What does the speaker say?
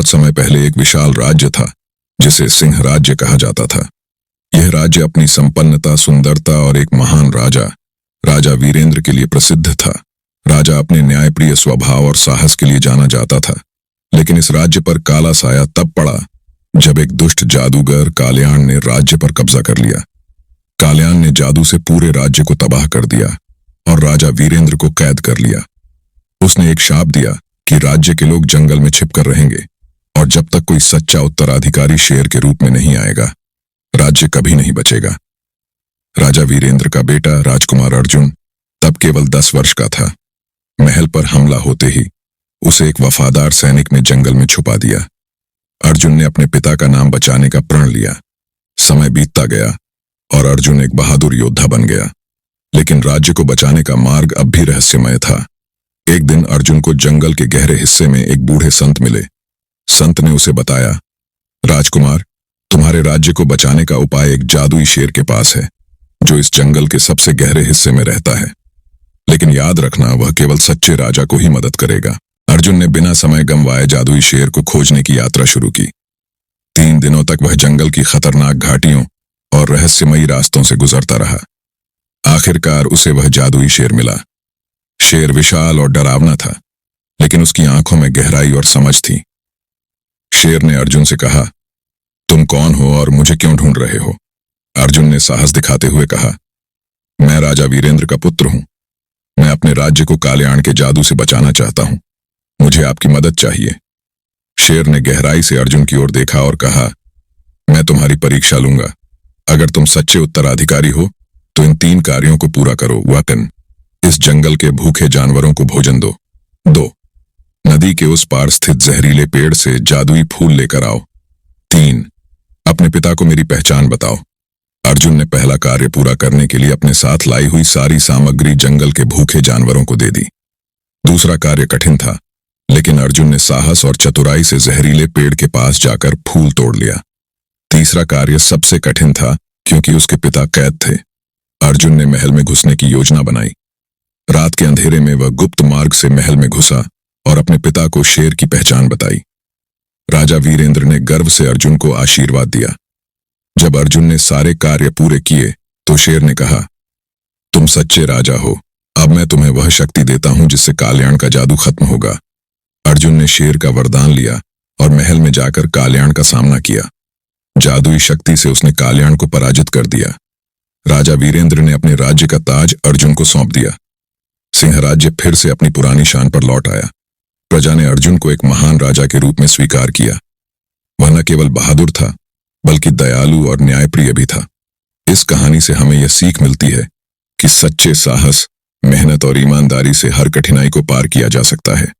बहुत समय पहले एक विशाल राज्य था जिसे सिंह राज्य कहा जाता था। यह राज्य अपनी संपन्नता, सुंदरता और एक महान राजा वीरेंद्र के लिए प्रसिद्ध था। राजा अपने न्यायप्रिय स्वभाव और साहस के लिए जाना जाता था। लेकिन इस राज्य पर काला साया तब पड़ा जब एक दुष्ट जादूगर काल्याण ने राज्य पर कब्जा कर लिया। काल्याण ने जादू से पूरे राज्य को तबाह कर दिया और राजा वीरेंद्र को कैद कर लिया। उसने एक शाप दिया कि राज्य के लोग जंगल में छिपकर रहेंगे और जब तक कोई सच्चा उत्तराधिकारी शेर के रूप में नहीं आएगा, राज्य कभी नहीं बचेगा। राजा वीरेंद्र का बेटा राजकुमार अर्जुन तब केवल 10 वर्ष का था। महल पर हमला होते ही उसे एक वफादार सैनिक ने जंगल में छुपा दिया। अर्जुन ने अपने पिता का नाम बचाने का प्रण लिया। समय बीतता गया और अर्जुन एक बहादुर योद्धा बन गया। लेकिन राज्य को बचाने का मार्ग अब भी रहस्यमय था। एक दिन अर्जुन को जंगल के गहरे हिस्से में एक बूढ़े संत मिले। संत ने उसे बताया, राजकुमार, तुम्हारे राज्य को बचाने का उपाय एक जादुई शेर के पास है जो इस जंगल के सबसे गहरे हिस्से में रहता है। लेकिन याद रखना, वह केवल सच्चे राजा को ही मदद करेगा। अर्जुन ने बिना समय गंवाए जादुई शेर को खोजने की यात्रा शुरू की। 3 दिनों तक वह जंगल की खतरनाक घाटियों और रहस्यमयी रास्तों से गुजरता रहा। आखिरकार उसे वह जादुई शेर मिला। शेर विशाल और डरावना था, लेकिन उसकी आंखों में गहराई और समझ थी। शेर ने अर्जुन से कहा, तुम कौन हो और मुझे क्यों ढूंढ रहे हो? अर्जुन ने साहस दिखाते हुए कहा, मैं राजा वीरेंद्र का पुत्र हूं। मैं अपने राज्य को काल्याण के जादू से बचाना चाहता हूं। मुझे आपकी मदद चाहिए। शेर ने गहराई से अर्जुन की ओर देखा और कहा, मैं तुम्हारी परीक्षा लूंगा। अगर तुम सच्चे उत्तराधिकारी हो तो इन 3 कार्यों को पूरा करो। 1. इस जंगल के भूखे जानवरों को भोजन दो। 2. नदी के उस पार स्थित जहरीले पेड़ से जादुई फूल लेकर आओ। 3. अपने पिता को मेरी पहचान बताओ। अर्जुन ने पहला कार्य पूरा करने के लिए अपने साथ लाई हुई सारी सामग्री जंगल के भूखे जानवरों को दे दी। दूसरा कार्य कठिन था, लेकिन अर्जुन ने साहस और चतुराई से जहरीले पेड़ के पास जाकर फूल तोड़ लिया। तीसरा कार्य सबसे कठिन था क्योंकि उसके पिता कैद थे। अर्जुन ने महल में घुसने की योजना बनाई। रात के अंधेरे में वह गुप्त मार्ग से महल में घुसा और अपने पिता को शेर की पहचान बताई। राजा वीरेंद्र ने गर्व से अर्जुन को आशीर्वाद दिया। जब अर्जुन ने सारे कार्य पूरे किए तो शेर ने कहा, तुम सच्चे राजा हो। अब मैं तुम्हें वह शक्ति देता हूं जिससे काल्याण का जादू खत्म होगा। अर्जुन ने शेर का वरदान लिया और महल में जाकर काल्याण का सामना किया। जादुई शक्ति से उसने काल्याण को पराजित कर दिया। राजा वीरेंद्र ने अपने राज्य का ताज अर्जुन को सौंप दिया। सिंह राज्य फिर से अपनी पुरानी शान पर लौट आया। प्रजा ने अर्जुन को एक महान राजा के रूप में स्वीकार किया। वह न केवल बहादुर था, बल्कि दयालु और न्यायप्रिय भी था। इस कहानी से हमें यह सीख मिलती है कि सच्चे साहस, मेहनत और ईमानदारी से हर कठिनाई को पार किया जा सकता है।